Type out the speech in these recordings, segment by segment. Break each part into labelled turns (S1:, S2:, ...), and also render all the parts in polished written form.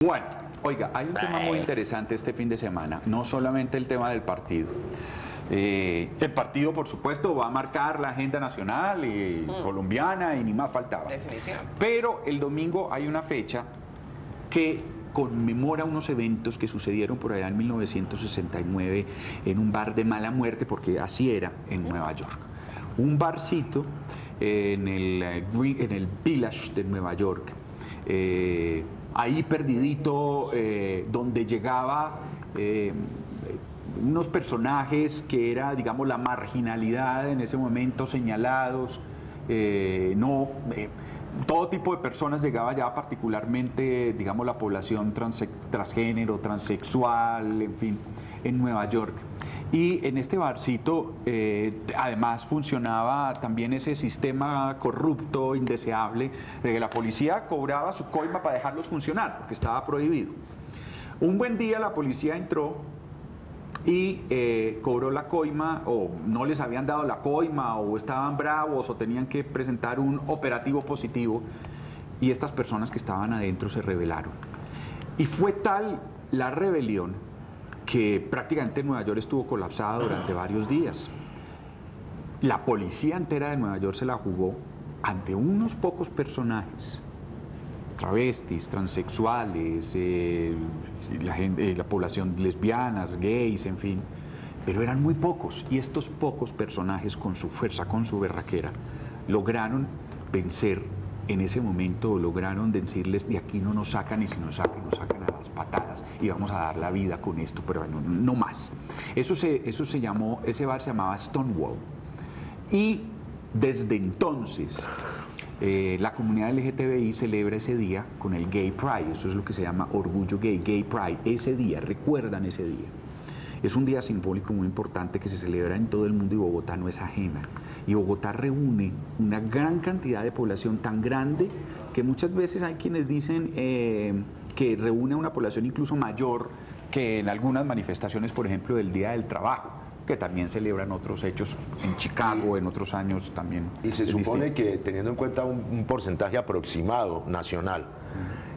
S1: Bueno, oiga, hay un tema muy interesante este fin de semana, no solamente el tema del partido. El partido, por supuesto, va a marcar la agenda nacional y colombiana y ni más faltaba.
S2: Definitivamente.
S1: Pero el domingo hay una fecha que conmemora unos eventos que sucedieron por allá en 1969 en un bar de mala muerte, porque así era en Nueva York. Un barcito en el Village de Nueva York. Ahí perdidito, donde llegaba unos personajes que era, digamos, la marginalidad en ese momento, señalados, todo tipo de personas llegaba ya, particularmente, digamos, la población transgénero, transexual, en fin, en Nueva York. Y en este barcito, además, funcionaba también ese sistema corrupto, indeseable, de que la policía cobraba su coima para dejarlos funcionar, porque estaba prohibido. Un buen día la policía entró y cobró la coima, o no les habían dado la coima, o estaban bravos, o tenían que presentar un operativo positivo, y estas personas que estaban adentro se rebelaron. Y fue tal la rebelión que prácticamente Nueva York estuvo colapsada durante varios días. La policía entera de Nueva York se la jugó ante unos pocos personajes, travestis, transexuales, la población lesbianas, gays, en fin, pero eran muy pocos, y estos pocos personajes, con su fuerza, con su berraquera, lograron vencer en ese momento, lograron decirles: de aquí no nos sacan, y si nos sacan a las patadas, y vamos a dar la vida con esto, pero no más. Ese bar se llamaba Stonewall, y desde entonces la comunidad LGTBI celebra ese día con el Gay Pride. Eso es lo que se llama orgullo gay, Gay Pride. Ese día, recuerdan ese día. Es un día simbólico muy importante que se celebra en todo el mundo, y Bogotá no es ajena. Y Bogotá reúne una gran cantidad de población, tan grande que muchas veces hay quienes dicen que reúne una población incluso mayor que en algunas manifestaciones, por ejemplo, del Día del Trabajo, que también celebran otros hechos en Chicago, en otros años también.
S3: Y se supone que, teniendo en cuenta un porcentaje aproximado nacional,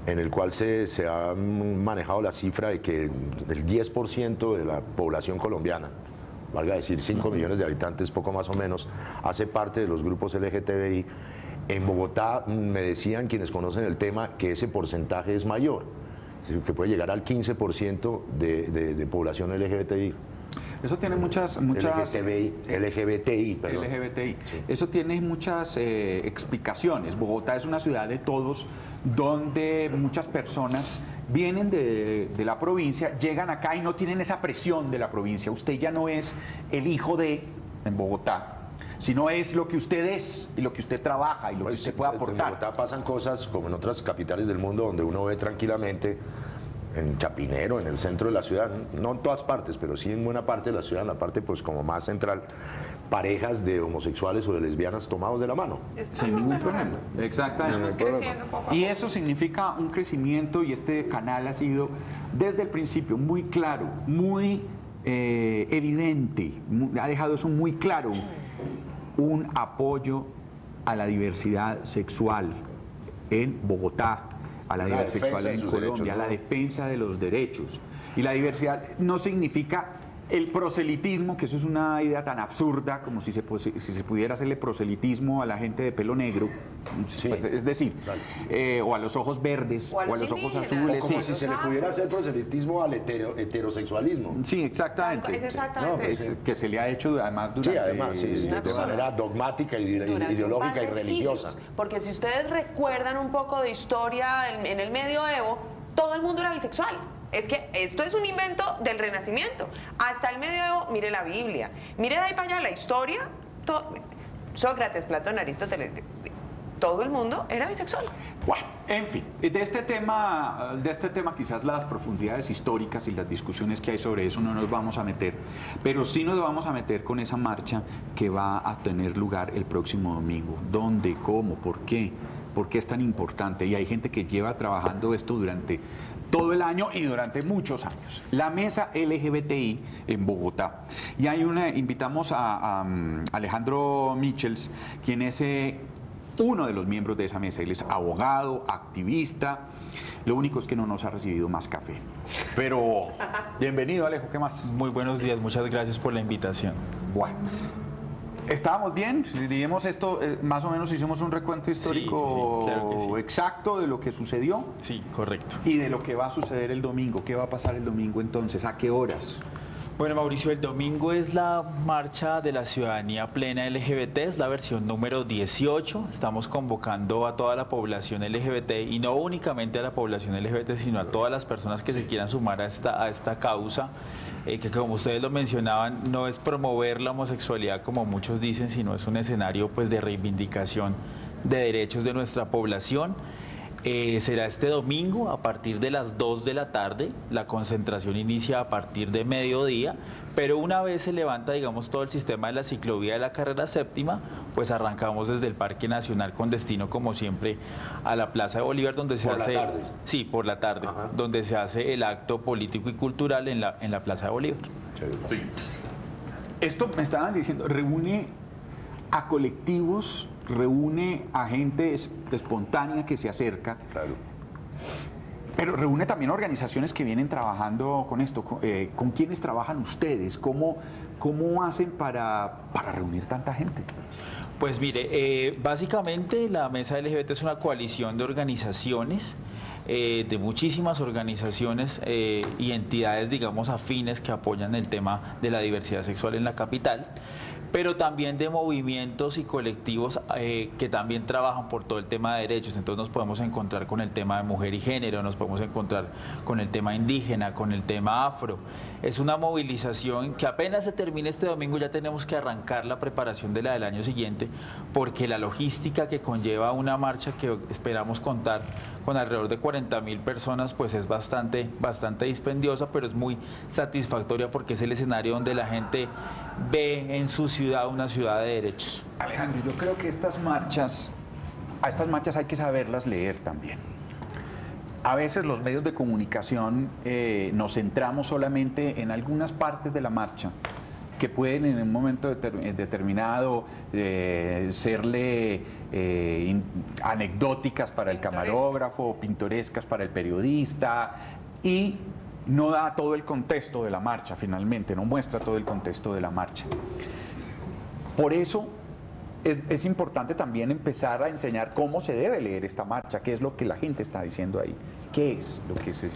S3: en el cual se ha manejado la cifra de que el 10% de la población colombiana, valga decir 5 millones de habitantes, poco más o menos, hace parte de los grupos LGTBI. En Bogotá me decían quienes conocen el tema que ese porcentaje es mayor, que puede llegar al 15% de población LGBTI.
S1: Eso tiene muchas
S3: LGBTI, perdón.
S1: LGBTI. Sí. Eso tiene muchas explicaciones. Bogotá es una ciudad de todos, donde muchas personas vienen de la provincia, llegan acá y no tienen esa presión de la provincia. Usted ya no es el hijo de en Bogotá, sino es lo que usted es, y lo que usted trabaja, y lo que usted puede aportar.
S3: En Bogotá pasan cosas como en otras capitales del mundo, donde uno ve tranquilamente, en Chapinero, en el centro de la ciudad, no en todas partes, pero sí en buena parte de la ciudad, en la parte pues como más central, parejas de homosexuales o de lesbianas tomados de la mano.
S1: Sin ningún problema. Exactamente.
S2: Estamos creciendo poco a poco.
S1: Y eso significa un crecimiento, y este canal ha sido desde el principio muy claro, muy evidente, ha dejado eso muy claro, un apoyo a la diversidad sexual en Bogotá, a la diversidad sexual en Colombia, a la defensa de los derechos. Y la diversidad no significa el proselitismo, que eso es una idea tan absurda como si se pudiera hacerle proselitismo a la gente de pelo negro, sí, es decir, o a los ojos verdes, o a los ojos azules.
S3: O como si se le pudiera hacer proselitismo al heterosexualismo.
S1: Sí, exactamente.
S2: Es exactamente
S1: no, que se le ha hecho además durante...
S3: Sí, además, de manera dogmática, ideológica y religiosa.
S2: Siglos, porque si ustedes recuerdan un poco de historia en el medioevo, todo el mundo era bisexual. Es que esto es un invento del Renacimiento. Hasta el medioevo, mire la Biblia, mire de ahí para allá la historia, Sócrates, Platón, Aristóteles, todo el mundo era bisexual.
S1: Bueno, en fin, de este tema quizás las profundidades históricas y las discusiones que hay sobre eso no nos vamos a meter, pero sí nos vamos a meter con esa marcha que va a tener lugar el próximo domingo. ¿Dónde? ¿Cómo? ¿Por qué? ¿Por qué es tan importante? Y hay gente que lleva trabajando esto durante todo el año y durante muchos años. La mesa LGBTI en Bogotá. Y hay invitamos a Alejandro Michels, quien es uno de los miembros de esa mesa. Él es abogado, activista. Lo único es que no nos ha recibido más café. Pero bienvenido, Alejo, ¿qué más?
S4: Muy buenos días, muchas gracias por la invitación.
S1: Bueno, ¿estábamos bien? Digamos esto, más o menos hicimos un recuento histórico
S4: Sí, claro que sí.
S1: exacto de lo que sucedió
S4: Sí, correcto.
S1: y de lo que va a suceder el domingo. ¿Qué va a pasar el domingo entonces? ¿A qué horas?
S4: Bueno, Mauricio, el domingo es la marcha de la ciudadanía plena LGBT, es la versión número 18. Estamos convocando a toda la población LGBT y no únicamente a la población LGBT, sino a todas las personas que se quieran sumar a esta causa, que como ustedes lo mencionaban, no es promover la homosexualidad como muchos dicen, sino es un escenario pues de reivindicación de derechos de nuestra población. Será este domingo a partir de las 2 de la tarde, la concentración inicia a partir de mediodía, pero una vez se levanta, digamos, todo el sistema de la ciclovía de la carrera séptima, pues arrancamos desde el Parque Nacional con destino, como siempre, a la Plaza de Bolívar, donde se hace...
S3: ¿Por la tarde?
S4: Sí, por la tarde,
S3: Ajá.
S4: donde se hace el acto político y cultural en la Plaza de Bolívar.
S1: Sí. Esto me estaban diciendo, reúne a colectivos, reúne a gente espontánea que se acerca,
S3: Claro.
S1: pero reúne también organizaciones que vienen trabajando con esto. ¿Con quiénes trabajan ustedes? ¿Cómo hacen para reunir tanta gente?
S4: Pues mire, básicamente la Mesa LGBT es una coalición de organizaciones, de muchísimas organizaciones y entidades, digamos, afines que apoyan el tema de la diversidad sexual en la capital, pero también de movimientos y colectivos que también trabajan por todo el tema de derechos. Entonces nos podemos encontrar con el tema de mujer y género, nos podemos encontrar con el tema indígena, con el tema afro. Es una movilización que apenas se termine este domingo ya tenemos que arrancar la preparación de la del año siguiente, porque la logística que conlleva una marcha que esperamos contar con alrededor de 40.000 personas, pues es bastante dispendiosa, pero es muy satisfactoria porque es el escenario donde la gente ve en su ciudad una ciudad de derechos.
S1: Alejandro, yo creo que a estas marchas hay que saberlas leer también. A veces los medios de comunicación nos centramos solamente en algunas partes de la marcha que pueden en un momento determinado serle anecdóticas para el camarógrafo, pintorescas para el periodista, y no da todo el contexto de la marcha finalmente, no muestra todo el contexto de la marcha. Por eso es importante también empezar a enseñar cómo se debe leer esta marcha, qué es lo que la gente está diciendo ahí, qué es lo que se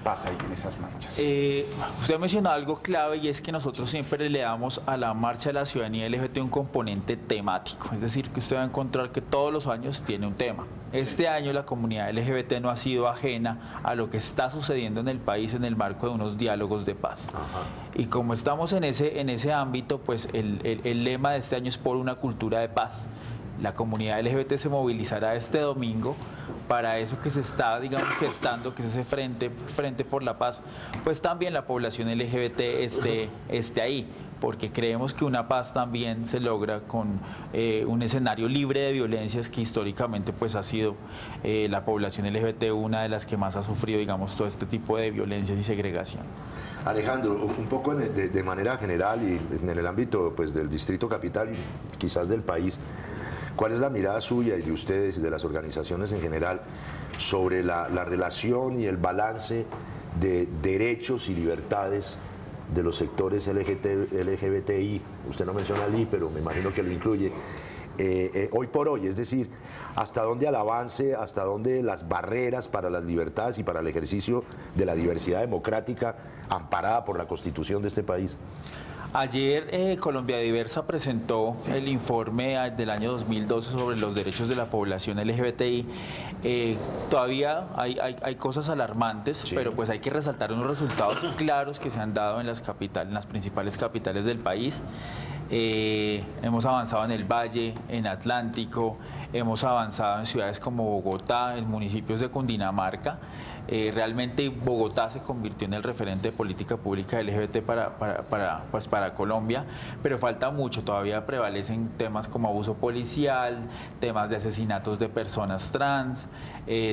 S1: pasa ahí en esas marchas.
S4: Usted mencionó algo clave y es que nosotros siempre le damos a la marcha de la ciudadanía LGBT un componente temático, es decir, que usted va a encontrar que todos los años tiene un tema. Este año la comunidad LGBT no ha sido ajena a lo que está sucediendo en el país en el marco de unos diálogos de paz.
S3: Ajá.
S4: Y como estamos en ese ámbito, pues el lema de este año es por una cultura de paz. La comunidad LGBT se movilizará este domingo para eso que se está, digamos, gestando, que es ese frente por la paz, pues también la población LGBT esté ahí, porque creemos que una paz también se logra con un escenario libre de violencias que históricamente pues ha sido la población LGBT una de las que más ha sufrido, digamos, todo este tipo de violencias y segregación.
S3: Alejandro, un poco de manera general y en el ámbito pues, del Distrito Capital y quizás del país, ¿cuál es la mirada suya y de ustedes y de las organizaciones en general sobre la relación y el balance de derechos y libertades de los sectores LGBTI? Usted no menciona el I, pero me imagino que lo incluye. Hoy por hoy, es decir, hasta dónde el avance, hasta dónde las barreras para las libertades y para el ejercicio de la diversidad democrática amparada por la Constitución de este país.
S4: Ayer Colombia Diversa presentó el informe del año 2012 sobre los derechos de la población LGBTI. Todavía hay cosas alarmantes,
S3: Sí.
S4: pero pues hay que resaltar unos resultados claros que se han dado en las principales capitales del país. Hemos avanzado en el Valle, en Atlántico, hemos avanzado en ciudades como Bogotá, en municipios de Cundinamarca. Realmente Bogotá se convirtió en el referente de política pública LGBT para Colombia, pero falta mucho, todavía prevalecen temas como abuso policial, temas de asesinatos de personas trans,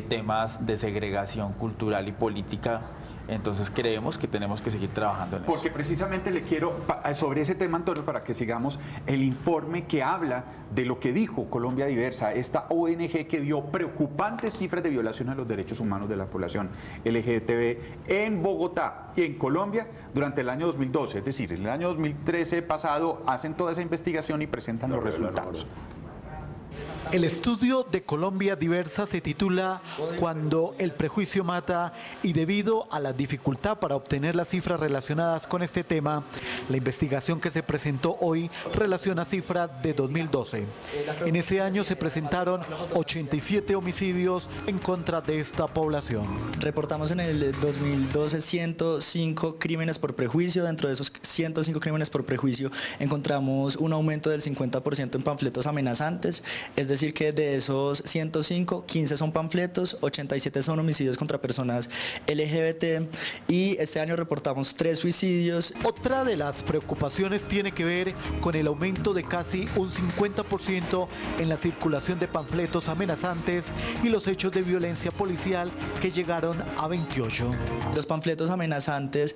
S4: temas de segregación cultural y política Entonces creemos que tenemos que seguir trabajando en eso.
S1: Porque precisamente le quiero, sobre ese tema, Antonio, para que sigamos, el informe que habla de lo que dijo Colombia Diversa, esta ONG que dio preocupantes cifras de violación a los derechos humanos de la población LGTB en Bogotá y en Colombia durante el año 2012. Es decir, en el año 2013 pasado hacen toda esa investigación y presentan los resultados.
S5: El estudio de Colombia Diversa se titula Cuando el prejuicio mata, y debido a la dificultad para obtener las cifras relacionadas con este tema, la investigación que se presentó hoy relaciona cifras de 2012. En ese año se presentaron 87 homicidios en contra de esta población.
S6: Reportamos en el 2012 105 crímenes por prejuicio. Dentro de esos 105 crímenes por prejuicio encontramos un aumento del 50% en panfletos amenazantes. Es decir que de esos 105, 15 son panfletos, 87 son homicidios contra personas LGBT, y este año reportamos 3 suicidios.
S5: Otra de las preocupaciones tiene que ver con el aumento de casi un 50% en la circulación de panfletos amenazantes y los hechos de violencia policial, que llegaron a 28.
S6: Los panfletos amenazantes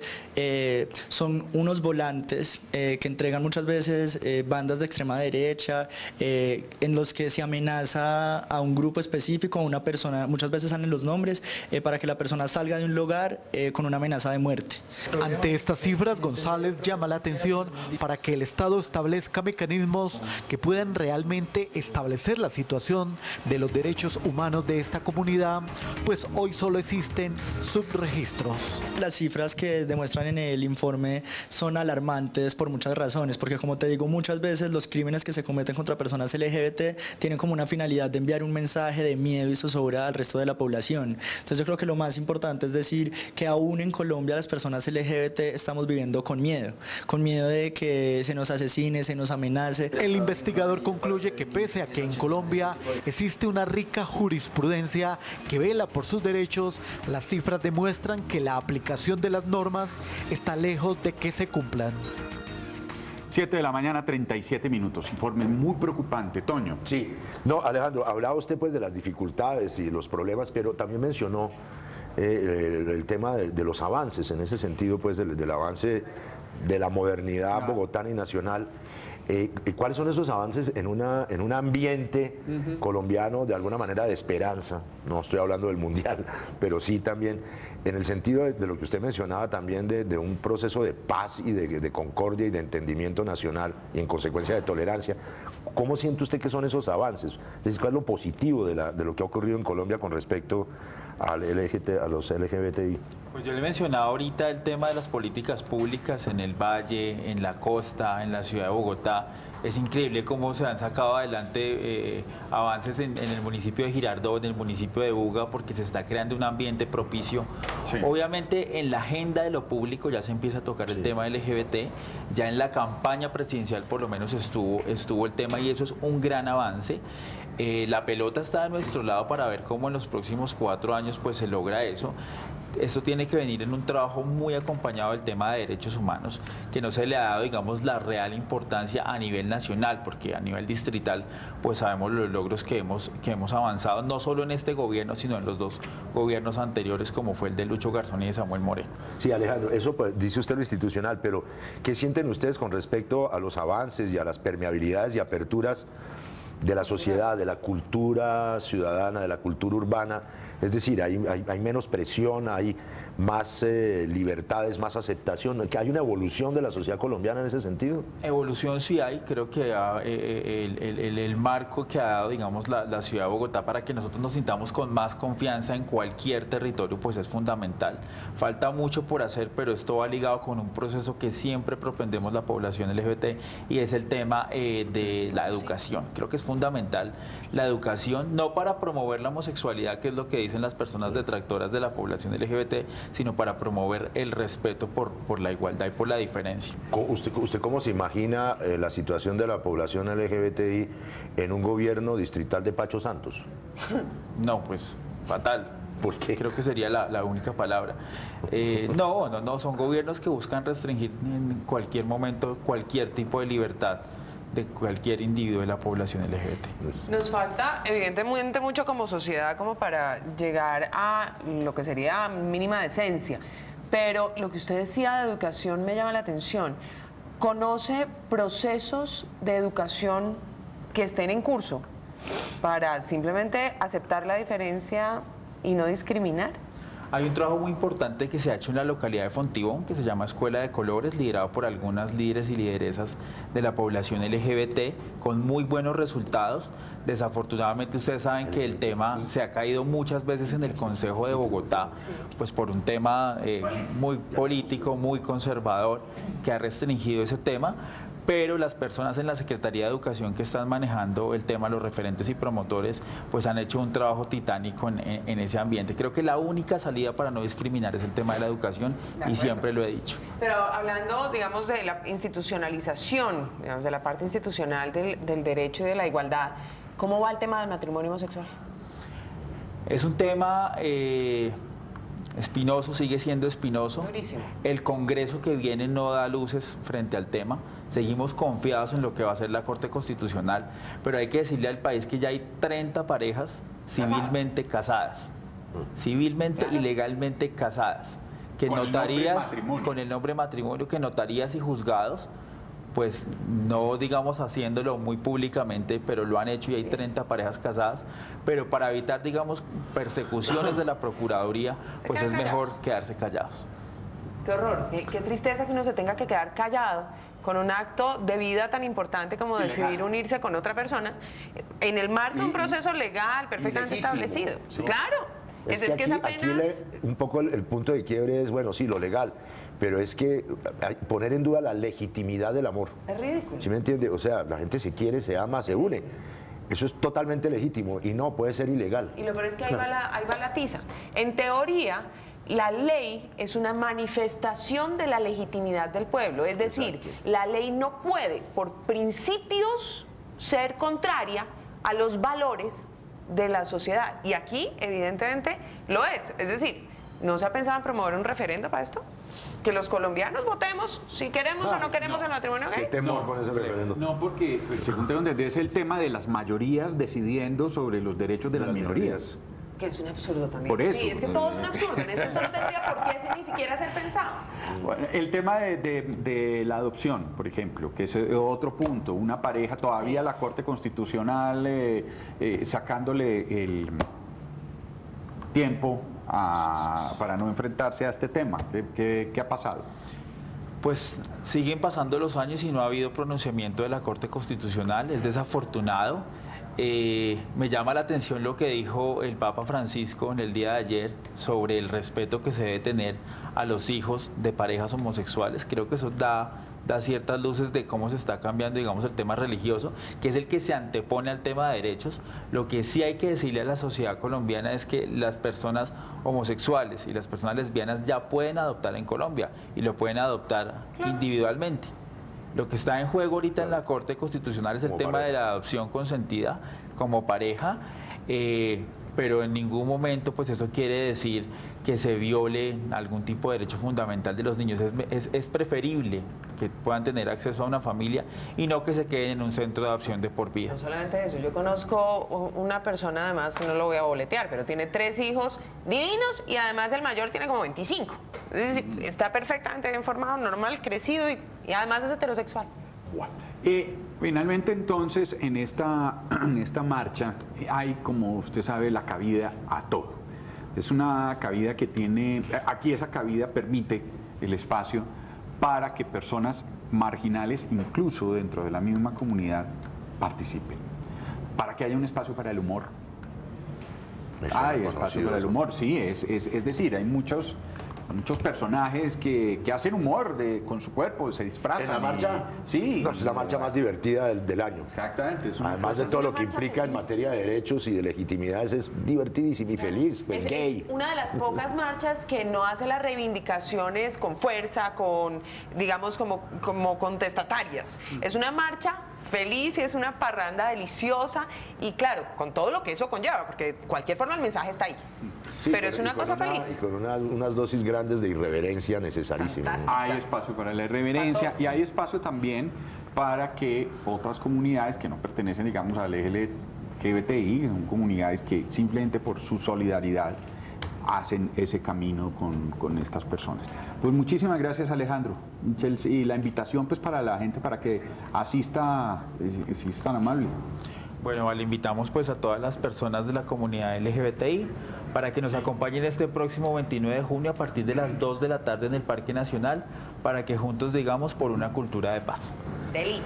S6: son unos volantes que entregan muchas veces bandas de extrema derecha, en los que se amenaza a un grupo específico, a una persona, muchas veces salen los nombres, para que la persona salga de un lugar con una amenaza de muerte.
S5: Ante estas cifras, González llama la atención para que el Estado establezca mecanismos que puedan realmente establecer la situación de los derechos humanos de esta comunidad, pues hoy solo existen subregistros.
S6: Las cifras que demuestran en el informe son alarmantes por muchas razones, porque como te digo, muchas veces los crímenes que se cometen contra personas LGBT tienen como una finalidad de enviar un mensaje de miedo y zozobra al resto de la población. Entonces yo creo que lo más importante es decir que aún en Colombia las personas LGBT estamos viviendo con miedo de que se nos asesine, se nos amenace.
S5: El investigador concluye que pese a que en Colombia existe una rica jurisprudencia que vela por sus derechos, las cifras demuestran que la aplicación de las normas está lejos de que se cumplan.
S1: 7 de la mañana, 37 minutos. Informe muy preocupante. Toño.
S3: Sí, no, Alejandro, hablaba usted pues de las dificultades y los problemas, pero también mencionó el tema de los avances, en ese sentido pues del avance de la modernidad bogotana y nacional. ¿Cuáles son esos avances en un ambiente colombiano de alguna manera de esperanza? No estoy hablando del mundial, pero sí también en el sentido de lo que usted mencionaba también de un proceso de paz y de concordia y de entendimiento nacional y en consecuencia de tolerancia. ¿Cómo siente usted que son esos avances? Es decir, ¿cuál es lo positivo de lo que ha ocurrido en Colombia con respecto a los LGBTI?
S4: Pues yo le mencionaba ahorita el tema de las políticas públicas en el Valle, en la costa, en la ciudad de Bogotá. Es increíble cómo se han sacado adelante avances en el municipio de Girardot, en el municipio de Buga, porque se está creando un ambiente propicio. Sí. Obviamente en la agenda de lo público ya se empieza a tocar el tema LGBT, ya en la campaña presidencial por lo menos estuvo el tema, y eso es un gran avance. La pelota está de nuestro lado para ver cómo en los próximos 4 años pues se logra eso. Esto tiene que venir en un trabajo muy acompañado del tema de derechos humanos, que no se le ha dado, digamos, la real importancia a nivel nacional, porque a nivel distrital, pues sabemos los logros que hemos avanzado, no solo en este gobierno, sino en los 2 gobiernos anteriores, como fue el de Lucho Garzón y de Samuel Moreno.
S3: Sí, Alejandro, eso pues, dice usted lo institucional, pero ¿qué sienten ustedes con respecto a los avances y a las permeabilidades y aperturas de la sociedad, de la cultura ciudadana, de la cultura urbana? Es decir, hay menos presión, hay más libertades, más aceptación, que hay una evolución de la sociedad colombiana en ese sentido.
S4: Evolución sí hay, creo que el marco que ha dado, digamos, la ciudad de Bogotá para que nosotros nos sintamos con más confianza en cualquier territorio, pues es fundamental. Falta mucho por hacer, pero esto va ligado con un proceso que siempre propendemos la población LGBT, y es el tema de la educación. Creo que es fundamental la educación, no para promover la homosexualidad, que es lo que dicen las personas detractoras de la población LGBT, sino para promover el respeto por la igualdad y por la diferencia.
S3: ¿Usted cómo se imagina la situación de la población LGBTI en un gobierno distrital de Pacho Santos?
S4: No, pues fatal.
S3: ¿Por qué?
S4: Creo que sería la única palabra. No, son gobiernos que buscan restringir en cualquier momento cualquier tipo de libertad de cualquier individuo de la población LGBT.
S2: Nos falta evidentemente mucho como sociedad como para llegar a lo que sería mínima decencia, Pero lo que usted decía de educación me llama la atención. ¿Conoce procesos de educación que estén en curso para simplemente aceptar la diferencia y no discriminar?
S4: Hay un trabajo muy importante que se ha hecho en la localidad de Fontibón, que se llama Escuela de Colores, liderado por algunas líderes y lideresas de la población LGBT, con muy buenos resultados. Desafortunadamente ustedes saben que el tema se ha caído muchas veces en el Consejo de Bogotá, pues por un tema muy político, muy conservador, que ha restringido ese tema. Pero las personas en la Secretaría de Educación que están manejando el tema, los referentes y promotores, pues han hecho un trabajo titánico en ese ambiente. Creo que la única salida para no discriminar es el tema de la educación y siempre lo he dicho.
S2: Pero hablando, digamos, de la institucionalización, digamos, de la parte institucional del derecho y de la igualdad, ¿cómo va el tema del matrimonio homosexual?
S4: Es un tema espinoso, sigue siendo espinoso.
S2: Durísimo.
S4: El Congreso que viene no da luces frente al tema. Seguimos confiados en lo que va a hacer la Corte Constitucional, pero hay que decirle al país que ya hay 30 parejas civilmente casadas, civilmente y legalmente casadas, que
S1: Con el nombre
S4: notarías,
S1: matrimonio.
S4: con el nombre matrimonio, que notarías y juzgados, pues no digamos haciéndolo muy públicamente, pero lo han hecho y hay 30 parejas casadas, pero para evitar digamos persecuciones de la Procuraduría, pues es
S2: quedan
S4: mejor
S2: callados.
S4: quedarse callados.
S2: Qué horror, qué tristeza que uno se tenga que quedar callado con un acto de vida tan importante como decidir unirse con otra persona en el marco de un proceso legal perfectamente
S1: legítimo,
S2: establecido.
S1: sí.
S2: Claro, es que es apenas...
S3: un poco el punto de quiebre es, bueno, sí, lo legal, pero es que poner en duda la legitimidad del amor.
S2: Es ridículo.
S3: ¿Sí me entiende? O sea, la gente se quiere, se ama, se une. Eso es totalmente legítimo y no puede ser ilegal.
S2: Y lo peor es que ahí va la tiza. En teoría, la ley es una manifestación de la legitimidad del pueblo. Es decir, la ley no puede, por principios, ser contraria a los valores de la sociedad. Y aquí, evidentemente, lo es. Es decir, ¿no se ha pensado en promover un referendo para esto? Que los colombianos votemos si queremos o no queremos el matrimonio
S3: Qué
S2: gay.
S3: temor con ese referéndum.
S1: No, porque según tengo entendido es el tema de las mayorías decidiendo sobre los derechos de las minorías.
S2: Que es un absurdo también.
S1: Por eso.
S2: Sí, es que todo es un absurdo. En esto solo tendría por qué ni siquiera ser pensado.
S1: Bueno, el tema de la adopción, por ejemplo, que es otro punto, una pareja, todavía la Corte Constitucional sacándole el tiempo para no enfrentarse a este tema. ¿Qué ha pasado?
S4: Pues siguen pasando los años y no ha habido pronunciamiento de la Corte Constitucional, es desafortunado. Me llama la atención lo que dijo el Papa Francisco en el día de ayer sobre el respeto que se debe tener a los hijos de parejas homosexuales. Creo que eso da ciertas luces de cómo se está cambiando, digamos, el tema religioso, que es el que se antepone al tema de derechos. Lo que sí hay que decirle a la sociedad colombiana es que las personas homosexuales y las personas lesbianas ya pueden adoptar en Colombia y lo pueden adoptar individualmente. Lo que está en juego ahorita en la Corte Constitucional es el tema de la adopción consentida como pareja, pero en ningún momento pues eso quiere decir que se viole algún tipo de derecho fundamental de los niños. Es preferible que puedan tener acceso a una familia y no que se queden en un centro de adopción de por vida.
S2: No solamente eso, yo conozco una persona, además, no lo voy a boletear, pero tiene 3 hijos divinos y además el mayor tiene como 25. Es decir, está perfectamente bien formado, normal, crecido y además es heterosexual.
S1: Finalmente, entonces, en esta marcha hay, como usted sabe, la cabida a todo. Es una cabida que tiene, aquí esa cabida permite el espacio para que personas marginales, incluso dentro de la misma comunidad, participen. Para que haya un espacio para el humor. Hay espacio para el humor, sí, es decir, hay muchos personajes que hacen humor con su cuerpo, se disfrazan.
S3: ¿En la marcha?
S1: Sí.
S3: No, es la marcha más divertida del año.
S1: Exactamente. Es una
S3: Además de
S1: cosa-
S3: todo lo
S2: una
S3: que
S2: marcha
S3: implica en
S2: feliz.
S3: materia de derechos y de legitimidades, es divertidísimo y feliz, pues
S2: Es
S3: gay.
S2: una de las pocas marchas que no hace las reivindicaciones con fuerza, digamos, como contestatarias. Es una marcha feliz y es una parranda deliciosa y claro, con todo lo que eso conlleva, porque de cualquier forma el mensaje está ahí.
S3: Sí,
S2: pero es una
S3: con
S2: cosa
S3: Y
S2: feliz.
S3: con unas dosis grandes de irreverencia necesarísimas.
S2: Fantástica.
S1: Hay espacio para la irreverencia y hay espacio también para que otras comunidades que no pertenecen, digamos, al LGBTI, son comunidades que simplemente por su solidaridad hacen ese camino con estas personas. Pues muchísimas gracias, Alejandro. Y la invitación pues para la gente para que asista, si es tan amable.
S4: Bueno, vale, invitamos pues a todas las personas de la comunidad LGBTI para que nos acompañen este próximo 29 de junio a partir de las 2 de la tarde en el Parque Nacional, para que juntos digamos por una cultura de paz.
S2: Deli.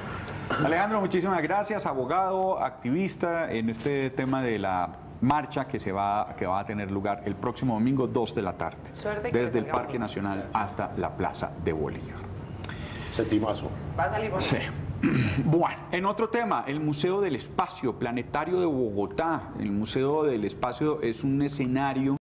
S1: Alejandro, muchísimas gracias, abogado, activista en este tema de la marcha que va a tener lugar el próximo domingo 2 de la tarde,
S2: Suerte que
S1: desde el
S2: salga
S1: Parque
S2: bonito.
S1: Nacional hasta la Plaza de Bolívar.
S3: Setimazo.
S2: Va a salir bonito.
S1: Sí. Bueno, en otro tema, el Museo del Espacio Planetario de Bogotá. El Museo del Espacio es un escenario